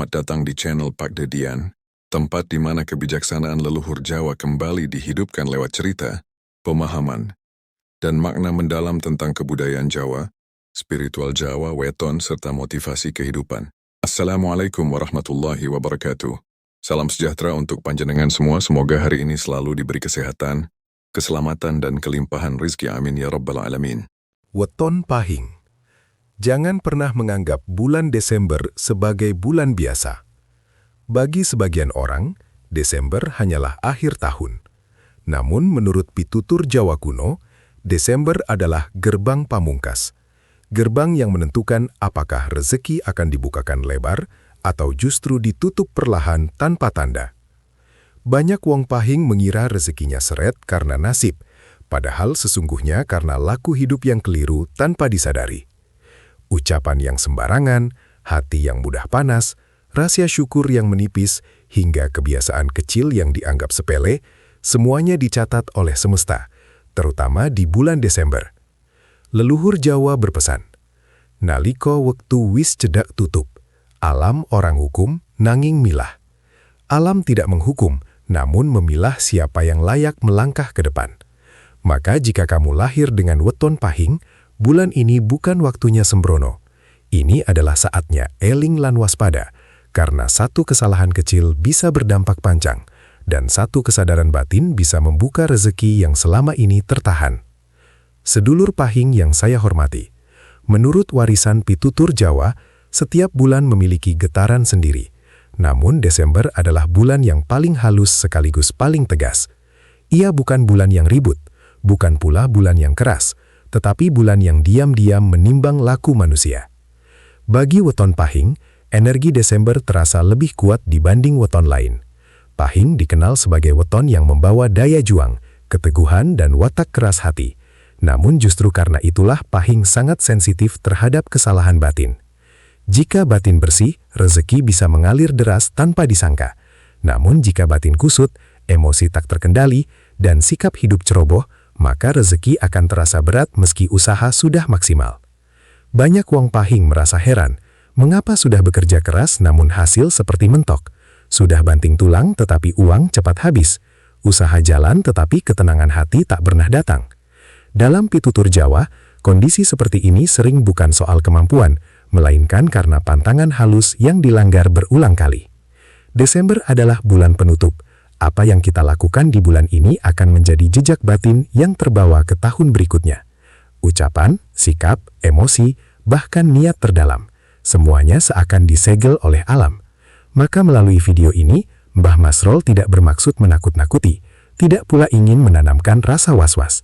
Selamat datang di channel Pak Dedian, tempat di mana kebijaksanaan leluhur Jawa kembali dihidupkan lewat cerita, pemahaman, dan makna mendalam tentang kebudayaan Jawa, spiritual Jawa, weton, serta motivasi kehidupan. Assalamualaikum warahmatullahi wabarakatuh. Salam sejahtera untuk panjenengan semua, semoga hari ini selalu diberi kesehatan, keselamatan, dan kelimpahan rizki, amin ya rabbal alamin. Weton Pahing. Jangan pernah menganggap bulan Desember sebagai bulan biasa. Bagi sebagian orang, Desember hanyalah akhir tahun. Namun menurut pitutur Jawa kuno, Desember adalah gerbang pamungkas. Gerbang yang menentukan apakah rezeki akan dibukakan lebar atau justru ditutup perlahan tanpa tanda. Banyak wong pahing mengira rezekinya seret karena nasib, padahal sesungguhnya karena laku hidup yang keliru tanpa disadari. Ucapan yang sembarangan, hati yang mudah panas, rahasia syukur yang menipis, hingga kebiasaan kecil yang dianggap sepele, semuanya dicatat oleh semesta, terutama di bulan Desember. Leluhur Jawa berpesan, "Naliko wektu wis cedak tutup, alam orang hukum nanging milah." Alam tidak menghukum, namun memilah siapa yang layak melangkah ke depan. Maka jika kamu lahir dengan weton pahing, bulan ini bukan waktunya sembrono. Ini adalah saatnya eling lan waspada, karena satu kesalahan kecil bisa berdampak panjang, dan satu kesadaran batin bisa membuka rezeki yang selama ini tertahan. Sedulur pahing yang saya hormati, menurut warisan pitutur Jawa, setiap bulan memiliki getaran sendiri. Namun Desember adalah bulan yang paling halus sekaligus paling tegas. Ia bukan bulan yang ribut, bukan pula bulan yang keras, tetapi bulan yang diam-diam menimbang laku manusia. Bagi weton pahing, energi Desember terasa lebih kuat dibanding weton lain. Pahing dikenal sebagai weton yang membawa daya juang, keteguhan, dan watak keras hati. Namun justru karena itulah pahing sangat sensitif terhadap kesalahan batin. Jika batin bersih, rezeki bisa mengalir deras tanpa disangka. Namun jika batin kusut, emosi tak terkendali, dan sikap hidup ceroboh, maka rezeki akan terasa berat meski usaha sudah maksimal. Banyak wong pahing merasa heran, mengapa sudah bekerja keras namun hasil seperti mentok? Sudah banting tulang tetapi uang cepat habis. Usaha jalan tetapi ketenangan hati tak pernah datang. Dalam pitutur Jawa, kondisi seperti ini sering bukan soal kemampuan, melainkan karena pantangan halus yang dilanggar berulang kali. Desember adalah bulan penutup. Apa yang kita lakukan di bulan ini akan menjadi jejak batin yang terbawa ke tahun berikutnya. Ucapan, sikap, emosi, bahkan niat terdalam, semuanya seakan disegel oleh alam. Maka melalui video ini, Mbah Masrol tidak bermaksud menakut-nakuti, tidak pula ingin menanamkan rasa was-was.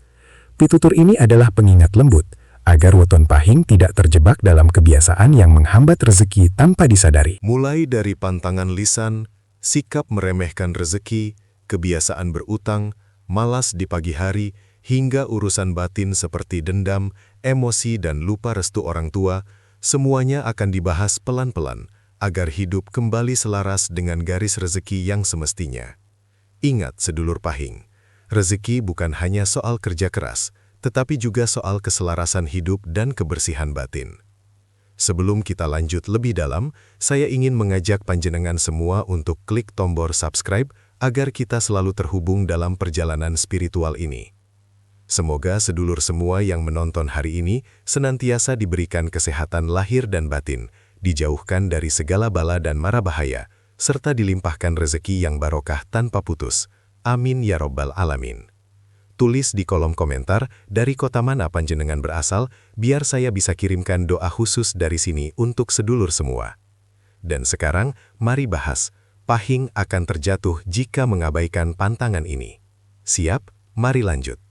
Pitutur ini adalah pengingat lembut, agar weton pahing tidak terjebak dalam kebiasaan yang menghambat rezeki tanpa disadari. Mulai dari pantangan lisan, sikap meremehkan rezeki, kebiasaan berutang, malas di pagi hari, hingga urusan batin seperti dendam, emosi, dan lupa restu orang tua, semuanya akan dibahas pelan-pelan, agar hidup kembali selaras dengan garis rezeki yang semestinya. Ingat sedulur pahing, rezeki bukan hanya soal kerja keras, tetapi juga soal keselarasan hidup dan kebersihan batin. Sebelum kita lanjut lebih dalam, saya ingin mengajak panjenengan semua untuk klik tombol subscribe agar kita selalu terhubung dalam perjalanan spiritual ini. Semoga sedulur semua yang menonton hari ini senantiasa diberikan kesehatan lahir dan batin, dijauhkan dari segala bala dan mara bahaya, serta dilimpahkan rezeki yang barokah tanpa putus. Amin ya rabbal alamin. Tulis di kolom komentar dari kota mana panjenengan berasal, biar saya bisa kirimkan doa khusus dari sini untuk sedulur semua. Dan sekarang, mari bahas, pahing akan terjatuh jika mengabaikan pantangan ini. Siap? Mari lanjut.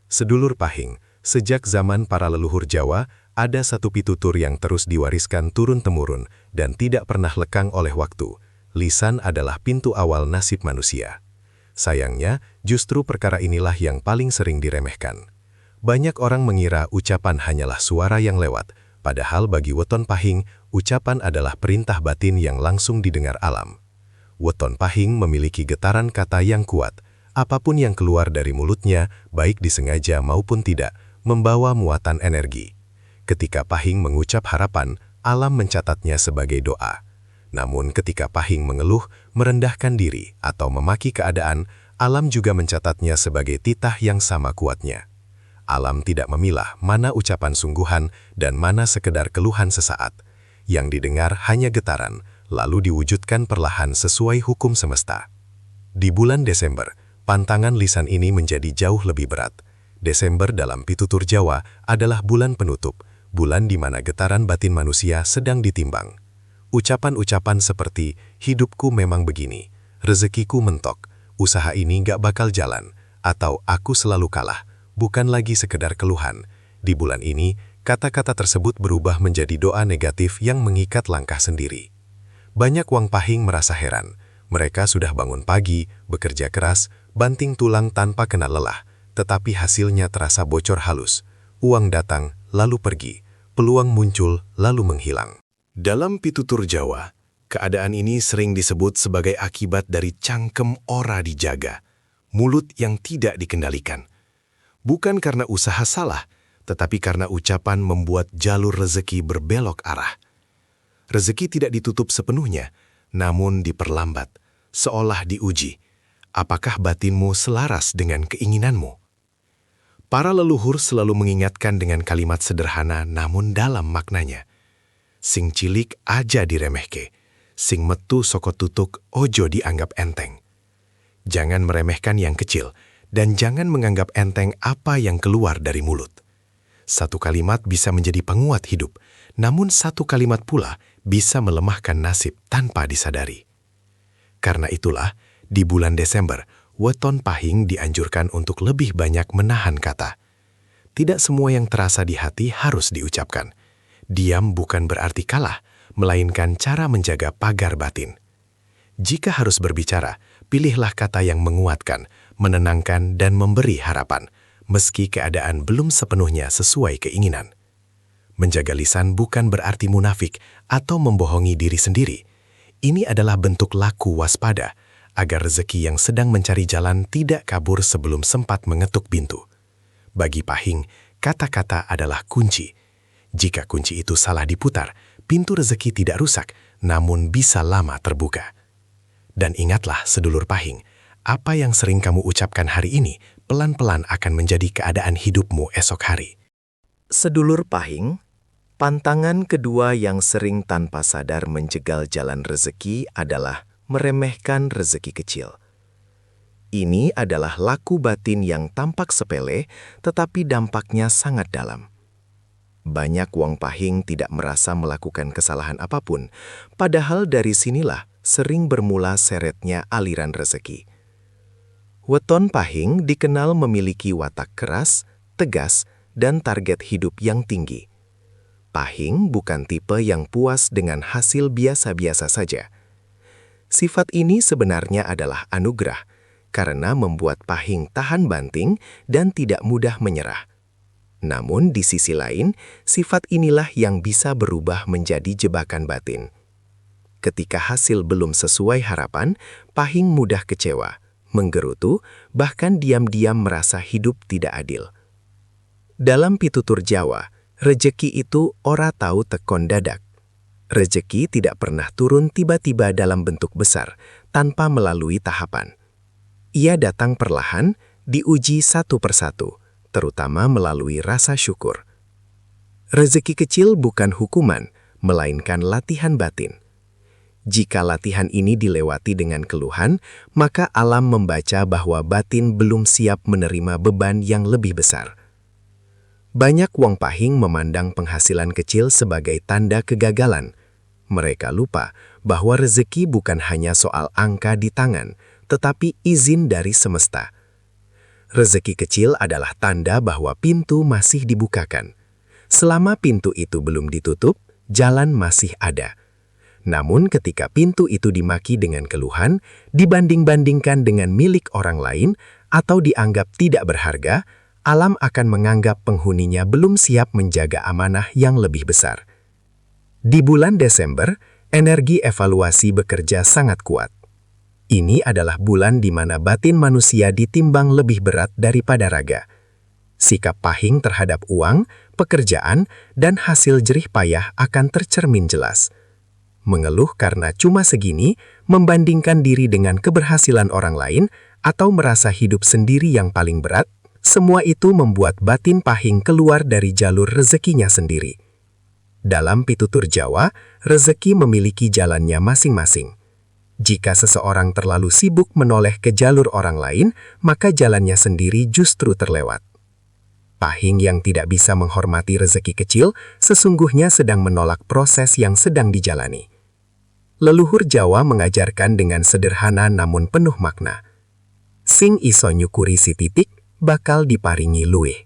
Sedulur pahing, sejak zaman para leluhur Jawa, ada satu pitutur yang terus diwariskan turun-temurun dan tidak pernah lekang oleh waktu. Lisan adalah pintu awal nasib manusia. Sayangnya, justru perkara inilah yang paling sering diremehkan. Banyak orang mengira ucapan hanyalah suara yang lewat, padahal bagi weton pahing, ucapan adalah perintah batin yang langsung didengar alam. Weton pahing memiliki getaran kata yang kuat. Apapun yang keluar dari mulutnya, baik disengaja maupun tidak, membawa muatan energi. Ketika pahing mengucap harapan, alam mencatatnya sebagai doa. Namun ketika Pahing mengeluh, merendahkan diri, atau memaki keadaan, alam juga mencatatnya sebagai titah yang sama kuatnya. Alam tidak memilah mana ucapan sungguhan dan mana sekedar keluhan sesaat. Yang didengar hanya getaran, lalu diwujudkan perlahan sesuai hukum semesta. Di bulan Desember, pantangan lisan ini menjadi jauh lebih berat. Desember dalam pitutur Jawa adalah bulan penutup, bulan di mana getaran batin manusia sedang ditimbang. Ucapan-ucapan seperti, hidupku memang begini, rezekiku mentok, usaha ini gak bakal jalan, atau aku selalu kalah, bukan lagi sekedar keluhan. Di bulan ini, kata-kata tersebut berubah menjadi doa negatif yang mengikat langkah sendiri. Banyak Wang Pahing merasa heran. Mereka sudah bangun pagi, bekerja keras, banting tulang tanpa kena lelah, tetapi hasilnya terasa bocor halus. Uang datang, lalu pergi. Peluang muncul, lalu menghilang. Dalam pitutur Jawa, keadaan ini sering disebut sebagai akibat dari cangkem ora dijaga, mulut yang tidak dikendalikan. Bukan karena usaha salah, tetapi karena ucapan membuat jalur rezeki berbelok arah. Rezeki tidak ditutup sepenuhnya, namun diperlambat, seolah diuji. Apakah batinmu selaras dengan keinginanmu? Para leluhur selalu mengingatkan dengan kalimat sederhana namun dalam maknanya. Sing cilik aja diremehke, sing metu soko tutuk ojo dianggap enteng. Jangan meremehkan yang kecil, dan jangan menganggap enteng apa yang keluar dari mulut. Satu kalimat bisa menjadi penguat hidup, namun satu kalimat pula bisa melemahkan nasib tanpa disadari. Karena itulah, di bulan Desember, weton Pahing dianjurkan untuk lebih banyak menahan kata. Tidak semua yang terasa di hati harus diucapkan. Diam bukan berarti kalah, melainkan cara menjaga pagar batin. Jika harus berbicara, pilihlah kata yang menguatkan, menenangkan, dan memberi harapan, meski keadaan belum sepenuhnya sesuai keinginan. Menjaga lisan bukan berarti munafik atau membohongi diri sendiri. Ini adalah bentuk laku waspada, agar rezeki yang sedang mencari jalan tidak kabur sebelum sempat mengetuk pintu. Bagi Pahing, kata-kata adalah kunci. Jika kunci itu salah diputar, pintu rezeki tidak rusak, namun bisa lama terbuka. Dan ingatlah, sedulur Pahing, apa yang sering kamu ucapkan hari ini, pelan-pelan akan menjadi keadaan hidupmu esok hari. Sedulur Pahing, pantangan kedua yang sering tanpa sadar menjegal jalan rezeki adalah meremehkan rezeki kecil. Ini adalah laku batin yang tampak sepele, tetapi dampaknya sangat dalam. Banyak Wang Pahing tidak merasa melakukan kesalahan apapun, padahal dari sinilah sering bermula seretnya aliran rezeki. Weton Pahing dikenal memiliki watak keras, tegas, dan target hidup yang tinggi. Pahing bukan tipe yang puas dengan hasil biasa-biasa saja. Sifat ini sebenarnya adalah anugerah, karena membuat Pahing tahan banting dan tidak mudah menyerah. Namun di sisi lain, sifat inilah yang bisa berubah menjadi jebakan batin. Ketika hasil belum sesuai harapan, Pahing mudah kecewa, menggerutu, bahkan diam-diam merasa hidup tidak adil. Dalam pitutur Jawa, rejeki itu ora tahu tekon dadak. Rejeki tidak pernah turun tiba-tiba dalam bentuk besar, tanpa melalui tahapan. Ia datang perlahan, diuji satu persatu, terutama melalui rasa syukur. Rezeki kecil bukan hukuman, melainkan latihan batin. Jika latihan ini dilewati dengan keluhan, maka alam membaca bahwa batin belum siap menerima beban yang lebih besar. Banyak Wang Pahing memandang penghasilan kecil sebagai tanda kegagalan. Mereka lupa bahwa rezeki bukan hanya soal angka di tangan, tetapi izin dari semesta. Rezeki kecil adalah tanda bahwa pintu masih dibukakan. Selama pintu itu belum ditutup, jalan masih ada. Namun ketika pintu itu dimaki dengan keluhan, dibanding-bandingkan dengan milik orang lain, atau dianggap tidak berharga, alam akan menganggap penghuninya belum siap menjaga amanah yang lebih besar. Di bulan Desember, energi evaluasi bekerja sangat kuat. Ini adalah bulan di mana batin manusia ditimbang lebih berat daripada raga. Sikap Pahing terhadap uang, pekerjaan, dan hasil jerih payah akan tercermin jelas. mengeluh karena cuma segini, membandingkan diri dengan keberhasilan orang lain, atau merasa hidup sendiri yang paling berat, semua itu membuat batin Pahing keluar dari jalur rezekinya sendiri. Dalam pitutur Jawa, rezeki memiliki jalannya masing-masing. Jika seseorang terlalu sibuk menoleh ke jalur orang lain, maka jalannya sendiri justru terlewat. Pahing yang tidak bisa menghormati rezeki kecil sesungguhnya sedang menolak proses yang sedang dijalani. Leluhur Jawa mengajarkan dengan sederhana namun penuh makna. Sing iso nyukuri si titik, bakal diparingi luwih.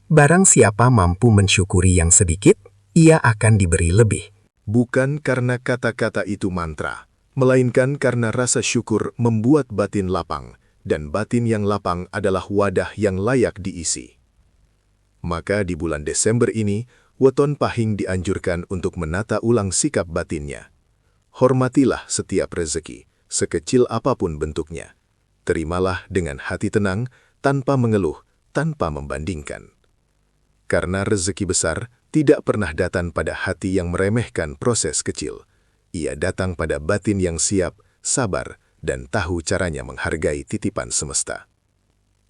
Barang siapa mampu mensyukuri yang sedikit, ia akan diberi lebih. Bukan karena kata-kata itu mantra, melainkan karena rasa syukur membuat batin lapang, dan batin yang lapang adalah wadah yang layak diisi. Maka di bulan Desember ini, weton Pahing dianjurkan untuk menata ulang sikap batinnya. Hormatilah setiap rezeki, sekecil apapun bentuknya. Terimalah dengan hati tenang, tanpa mengeluh, tanpa membandingkan. Karena rezeki besar tidak pernah datang pada hati yang meremehkan proses kecil. Ia datang pada batin yang siap, sabar, dan tahu caranya menghargai titipan semesta.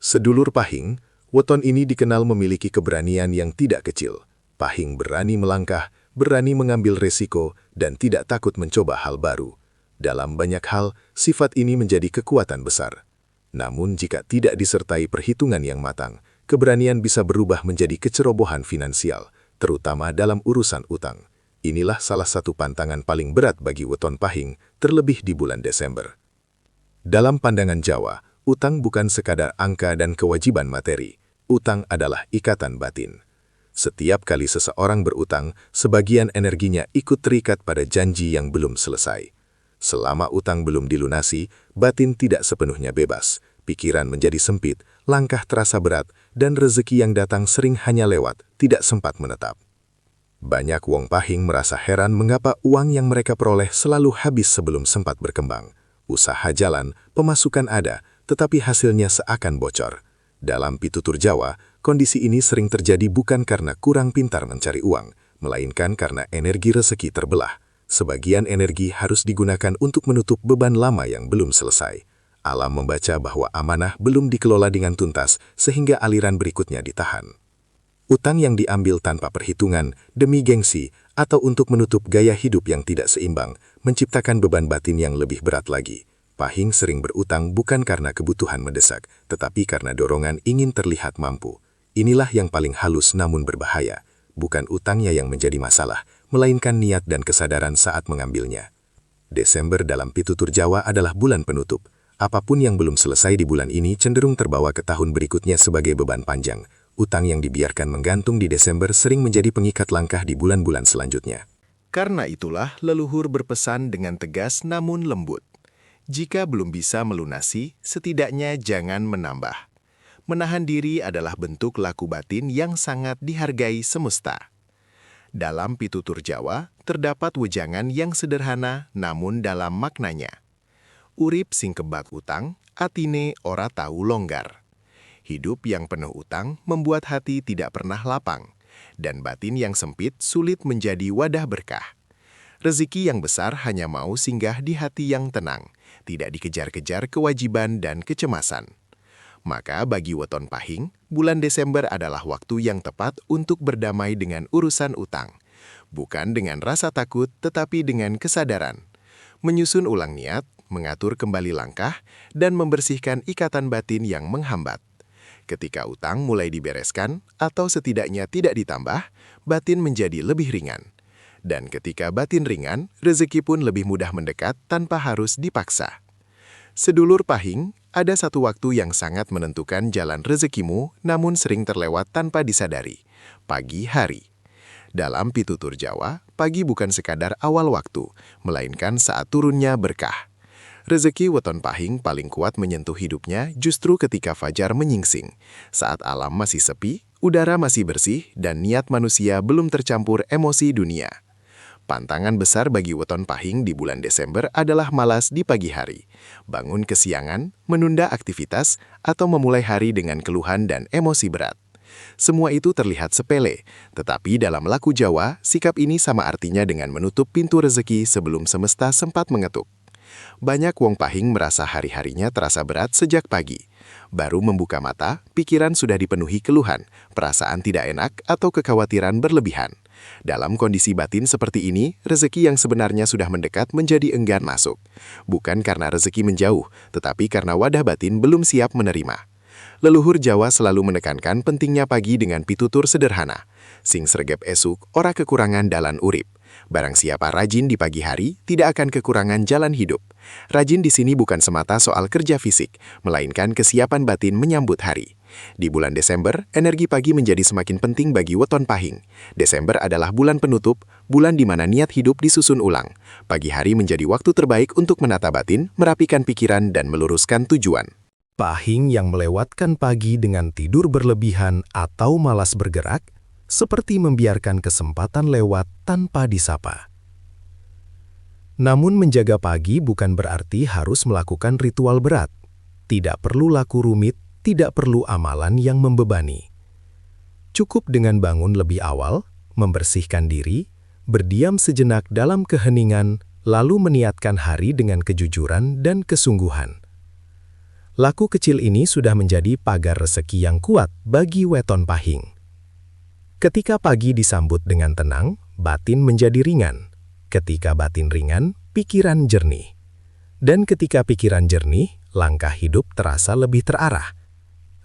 Sedulur Pahing, weton ini dikenal memiliki keberanian yang tidak kecil. Pahing berani melangkah, berani mengambil resiko, dan tidak takut mencoba hal baru. Dalam banyak hal, sifat ini menjadi kekuatan besar. Namun jika tidak disertai perhitungan yang matang, keberanian bisa berubah menjadi kecerobohan finansial, terutama dalam urusan utang. Inilah salah satu pantangan paling berat bagi weton Pahing, terlebih di bulan Desember. Dalam pandangan Jawa, utang bukan sekadar angka dan kewajiban materi. Utang adalah ikatan batin. Setiap kali seseorang berutang, sebagian energinya ikut terikat pada janji yang belum selesai. Selama utang belum dilunasi, batin tidak sepenuhnya bebas. Pikiran menjadi sempit, langkah terasa berat, dan rezeki yang datang sering hanya lewat, tidak sempat menetap. Banyak wong Pahing merasa heran mengapa uang yang mereka peroleh selalu habis sebelum sempat berkembang. Usaha jalan, pemasukan ada, tetapi hasilnya seakan bocor. Dalam pitutur Jawa, kondisi ini sering terjadi bukan karena kurang pintar mencari uang, melainkan karena energi rezeki terbelah. Sebagian energi harus digunakan untuk menutup beban lama yang belum selesai. Alam membaca bahwa amanah belum dikelola dengan tuntas sehingga aliran berikutnya ditahan. Utang yang diambil tanpa perhitungan, demi gengsi, atau untuk menutup gaya hidup yang tidak seimbang, menciptakan beban batin yang lebih berat lagi. Pahing sering berutang bukan karena kebutuhan mendesak, tetapi karena dorongan ingin terlihat mampu. Inilah yang paling halus namun berbahaya. Bukan utangnya yang menjadi masalah, melainkan niat dan kesadaran saat mengambilnya. Desember dalam pitutur Jawa adalah bulan penutup. Apapun yang belum selesai di bulan ini cenderung terbawa ke tahun berikutnya sebagai beban panjang. Utang yang dibiarkan menggantung di Desember sering menjadi pengikat langkah di bulan-bulan selanjutnya. Karena itulah leluhur berpesan dengan tegas namun lembut. Jika belum bisa melunasi, setidaknya jangan menambah. Menahan diri adalah bentuk laku batin yang sangat dihargai semesta. Dalam pitutur Jawa, terdapat wejangan yang sederhana namun dalam maknanya. Urip sing kebak utang, atine ora tahu longgar. Hidup yang penuh utang membuat hati tidak pernah lapang, dan batin yang sempit sulit menjadi wadah berkah. Rezeki yang besar hanya mau singgah di hati yang tenang, tidak dikejar-kejar kewajiban dan kecemasan. Maka bagi weton Pahing, bulan Desember adalah waktu yang tepat untuk berdamai dengan urusan utang. Bukan dengan rasa takut, tetapi dengan kesadaran. Menyusun ulang niat, mengatur kembali langkah, dan membersihkan ikatan batin yang menghambat. Ketika utang mulai dibereskan, atau setidaknya tidak ditambah, batin menjadi lebih ringan. Dan ketika batin ringan, rezeki pun lebih mudah mendekat tanpa harus dipaksa. Sedulur Pahing, ada satu waktu yang sangat menentukan jalan rezekimu, namun sering terlewat tanpa disadari. Pagi hari. Dalam pitutur Jawa, pagi bukan sekadar awal waktu, melainkan saat turunnya berkah. Rezeki weton Pahing paling kuat menyentuh hidupnya justru ketika fajar menyingsing, saat alam masih sepi, udara masih bersih, dan niat manusia belum tercampur emosi dunia. Pantangan besar bagi weton Pahing di bulan Desember adalah malas di pagi hari, bangun kesiangan, menunda aktivitas, atau memulai hari dengan keluhan dan emosi berat. Semua itu terlihat sepele, tetapi dalam laku Jawa, sikap ini sama artinya dengan menutup pintu rezeki sebelum semesta sempat mengetuk. Banyak wong pahing merasa hari-harinya terasa berat sejak pagi. Baru membuka mata, pikiran sudah dipenuhi keluhan, perasaan tidak enak, atau kekhawatiran berlebihan. Dalam kondisi batin seperti ini, rezeki yang sebenarnya sudah mendekat menjadi enggan masuk. Bukan karena rezeki menjauh, tetapi karena wadah batin belum siap menerima. Leluhur Jawa selalu menekankan pentingnya pagi dengan pitutur sederhana. Sing sregep esuk, ora kekurangan dalan urip. Barang siapa rajin di pagi hari, tidak akan kekurangan jalan hidup. Rajin di sini bukan semata soal kerja fisik, melainkan kesiapan batin menyambut hari. Di bulan Desember, energi pagi menjadi semakin penting bagi weton pahing. Desember adalah bulan penutup, bulan di mana niat hidup disusun ulang. Pagi hari menjadi waktu terbaik untuk menata batin, merapikan pikiran, dan meluruskan tujuan. Pahing yang melewatkan pagi dengan tidur berlebihan atau malas bergerak, seperti membiarkan kesempatan lewat tanpa disapa. Namun menjaga pagi bukan berarti harus melakukan ritual berat. Tidak perlu laku rumit, tidak perlu amalan yang membebani. Cukup dengan bangun lebih awal, membersihkan diri, berdiam sejenak dalam keheningan, lalu meniatkan hari dengan kejujuran dan kesungguhan. Laku kecil ini sudah menjadi pagar rezeki yang kuat bagi weton pahing. Ketika pagi disambut dengan tenang, batin menjadi ringan. Ketika batin ringan, pikiran jernih. Dan ketika pikiran jernih, langkah hidup terasa lebih terarah.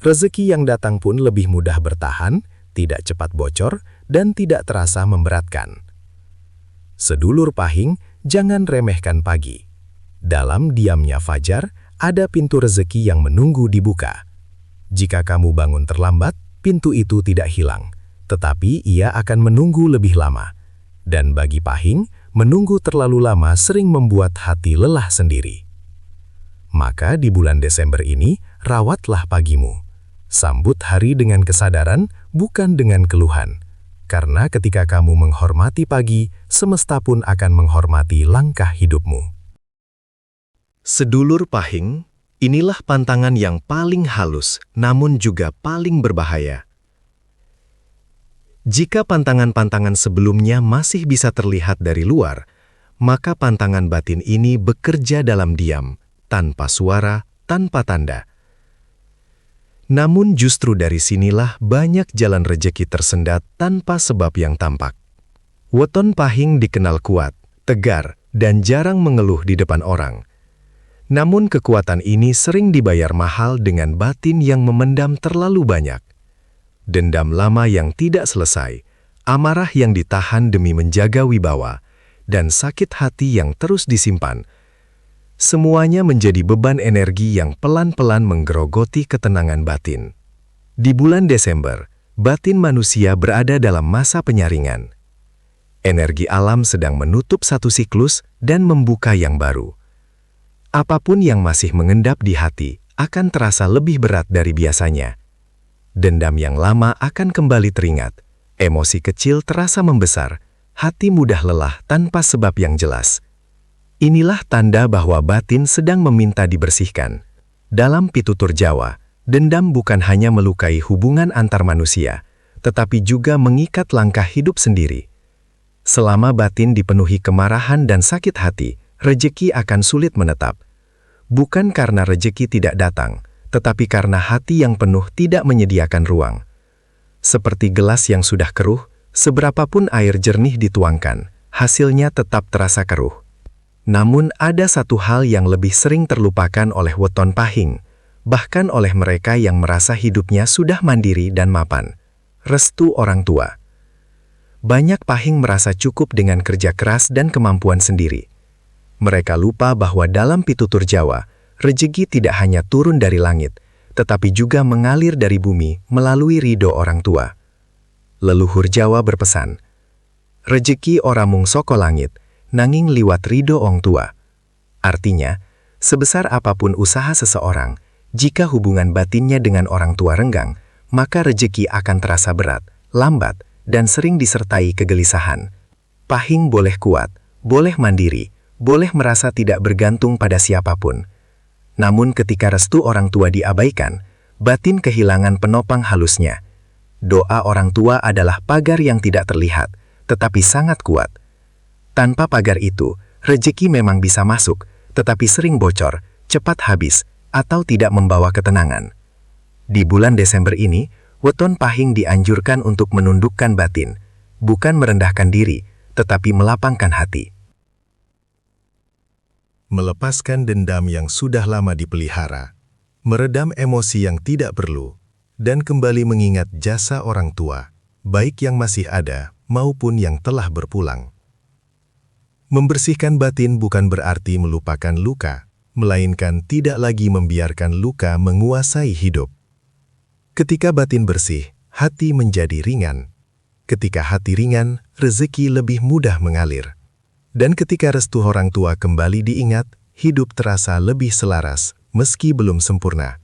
Rezeki yang datang pun lebih mudah bertahan, tidak cepat bocor, dan tidak terasa memberatkan. Sedulur pahing, jangan remehkan pagi. Dalam diamnya fajar, ada pintu rezeki yang menunggu dibuka. Jika kamu bangun terlambat, pintu itu tidak hilang, tetapi ia akan menunggu lebih lama. Dan bagi pahing, menunggu terlalu lama sering membuat hati lelah sendiri. Maka di bulan Desember ini, rawatlah pagimu. Sambut hari dengan kesadaran, bukan dengan keluhan. Karena ketika kamu menghormati pagi, semesta pun akan menghormati langkah hidupmu. Sedulur pahing, inilah pantangan yang paling halus, namun juga paling berbahaya. Jika pantangan-pantangan sebelumnya masih bisa terlihat dari luar, maka pantangan batin ini bekerja dalam diam, tanpa suara, tanpa tanda. Namun justru dari sinilah banyak jalan rejeki tersendat tanpa sebab yang tampak. Weton pahing dikenal kuat, tegar, dan jarang mengeluh di depan orang. Namun kekuatan ini sering dibayar mahal dengan batin yang memendam terlalu banyak. Dendam lama yang tidak selesai, amarah yang ditahan demi menjaga wibawa, dan sakit hati yang terus disimpan. Semuanya menjadi beban energi yang pelan-pelan menggerogoti ketenangan batin. Di bulan Desember, batin manusia berada dalam masa penyaringan. Energi alam sedang menutup satu siklus dan membuka yang baru. Apapun yang masih mengendap di hati akan terasa lebih berat dari biasanya. Dendam yang lama akan kembali teringat, emosi kecil terasa membesar, hati mudah lelah tanpa sebab yang jelas. Inilah tanda bahwa batin sedang meminta dibersihkan. Dalam pitutur Jawa, dendam bukan hanya melukai hubungan antar manusia, tetapi juga mengikat langkah hidup sendiri. Selama batin dipenuhi kemarahan dan sakit hati, rejeki akan sulit menetap. Bukan karena rejeki tidak datang, tetapi karena hati yang penuh tidak menyediakan ruang. Seperti gelas yang sudah keruh, seberapapun air jernih dituangkan, hasilnya tetap terasa keruh. Namun ada satu hal yang lebih sering terlupakan oleh weton pahing, bahkan oleh mereka yang merasa hidupnya sudah mandiri dan mapan. Restu orang tua. Banyak pahing merasa cukup dengan kerja keras dan kemampuan sendiri. Mereka lupa bahwa dalam pitutur Jawa, rejeki tidak hanya turun dari langit, tetapi juga mengalir dari bumi melalui ridho orang tua. Leluhur Jawa berpesan, rejeki ora mung saka langit, nanging liwat ridho ong tua. Artinya, sebesar apapun usaha seseorang, jika hubungan batinnya dengan orang tua renggang, maka rejeki akan terasa berat, lambat, dan sering disertai kegelisahan. Pahing boleh kuat, boleh mandiri, boleh merasa tidak bergantung pada siapapun. Namun ketika restu orang tua diabaikan, batin kehilangan penopang halusnya. Doa orang tua adalah pagar yang tidak terlihat, tetapi sangat kuat. Tanpa pagar itu, rejeki memang bisa masuk, tetapi sering bocor, cepat habis, atau tidak membawa ketenangan. Di bulan Desember ini, weton pahing dianjurkan untuk menundukkan batin, bukan merendahkan diri, tetapi melapangkan hati. Melepaskan dendam yang sudah lama dipelihara, meredam emosi yang tidak perlu, dan kembali mengingat jasa orang tua, baik yang masih ada maupun yang telah berpulang. Membersihkan batin bukan berarti melupakan luka, melainkan tidak lagi membiarkan luka menguasai hidup. Ketika batin bersih, hati menjadi ringan. Ketika hati ringan, rezeki lebih mudah mengalir. Dan ketika restu orang tua kembali diingat, hidup terasa lebih selaras, meski belum sempurna.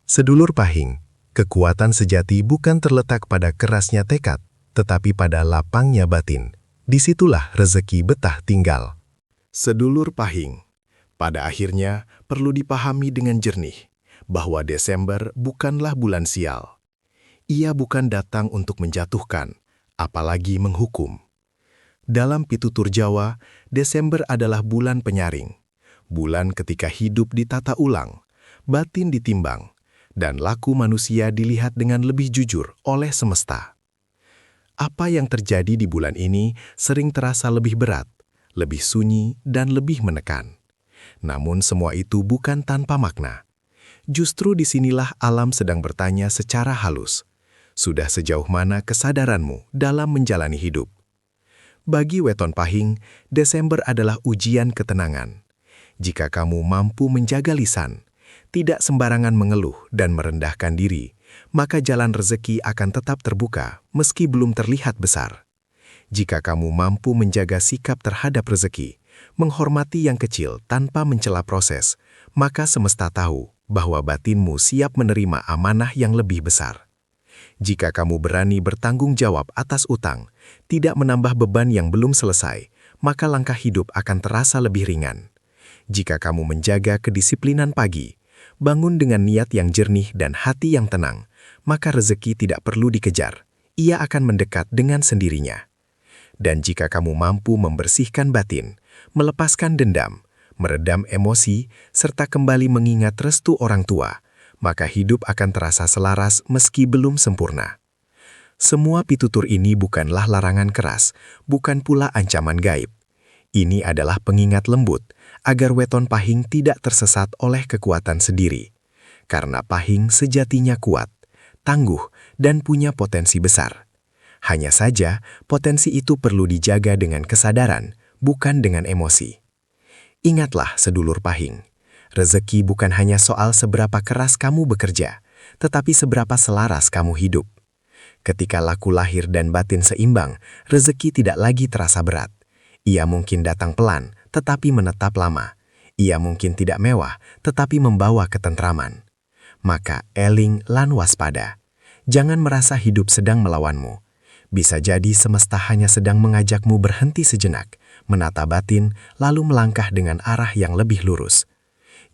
Sedulur pahing, kekuatan sejati bukan terletak pada kerasnya tekad, tetapi pada lapangnya batin. Disitulah rezeki betah tinggal. Sedulur pahing, pada akhirnya perlu dipahami dengan jernih bahwa Desember bukanlah bulan sial. Ia bukan datang untuk menjatuhkan, apalagi menghukum. Dalam pitutur Jawa, Desember adalah bulan penyaring. Bulan ketika hidup ditata ulang, batin ditimbang, dan laku manusia dilihat dengan lebih jujur oleh semesta. Apa yang terjadi di bulan ini sering terasa lebih berat, lebih sunyi, dan lebih menekan. Namun semua itu bukan tanpa makna. Justru disinilah alam sedang bertanya secara halus. Sudah sejauh mana kesadaranmu dalam menjalani hidup? Bagi weton pahing, Desember adalah ujian ketenangan. Jika kamu mampu menjaga lisan, tidak sembarangan mengeluh dan merendahkan diri, maka jalan rezeki akan tetap terbuka meski belum terlihat besar. Jika kamu mampu menjaga sikap terhadap rezeki, menghormati yang kecil tanpa mencela proses, maka semesta tahu bahwa batinmu siap menerima amanah yang lebih besar. Jika kamu berani bertanggung jawab atas utang, tidak menambah beban yang belum selesai, maka langkah hidup akan terasa lebih ringan. Jika kamu menjaga kedisiplinan pagi, bangun dengan niat yang jernih dan hati yang tenang, maka rezeki tidak perlu dikejar, ia akan mendekat dengan sendirinya. Dan jika kamu mampu membersihkan batin, melepaskan dendam, meredam emosi, serta kembali mengingat restu orang tua, maka hidup akan terasa selaras meski belum sempurna. Semua pitutur ini bukanlah larangan keras, bukan pula ancaman gaib. Ini adalah pengingat lembut, agar weton pahing tidak tersesat oleh kekuatan sendiri. Karena pahing sejatinya kuat, tangguh, dan punya potensi besar. Hanya saja, potensi itu perlu dijaga dengan kesadaran, bukan dengan emosi. Ingatlah, sedulur pahing, rezeki bukan hanya soal seberapa keras kamu bekerja, tetapi seberapa selaras kamu hidup. Ketika laku lahir dan batin seimbang, rezeki tidak lagi terasa berat. Ia mungkin datang pelan, tetapi menetap lama. Ia mungkin tidak mewah, tetapi membawa ketentraman. Maka eling lan waspada. Jangan merasa hidup sedang melawanmu. Bisa jadi semesta hanya sedang mengajakmu berhenti sejenak, menata batin, lalu melangkah dengan arah yang lebih lurus.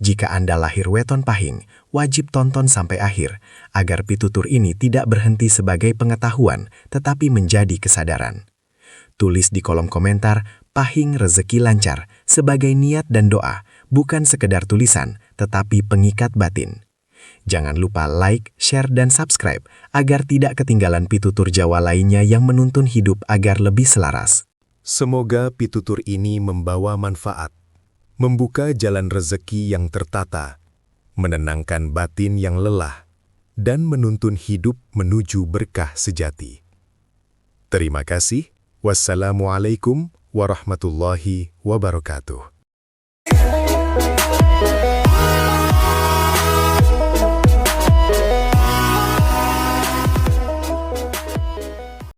Jika Anda lahir weton pahing, wajib tonton sampai akhir, agar pitutur ini tidak berhenti sebagai pengetahuan, tetapi menjadi kesadaran. Tulis di kolom komentar, pahing rezeki lancar, sebagai niat dan doa, bukan sekedar tulisan, tetapi pengikat batin. Jangan lupa like, share, dan subscribe, agar tidak ketinggalan pitutur Jawa lainnya yang menuntun hidup agar lebih selaras. Semoga pitutur ini membawa manfaat, membuka jalan rezeki yang tertata, menenangkan batin yang lelah, dan menuntun hidup menuju berkah sejati. Terima kasih. Wassalamualaikum warahmatullahi wabarakatuh.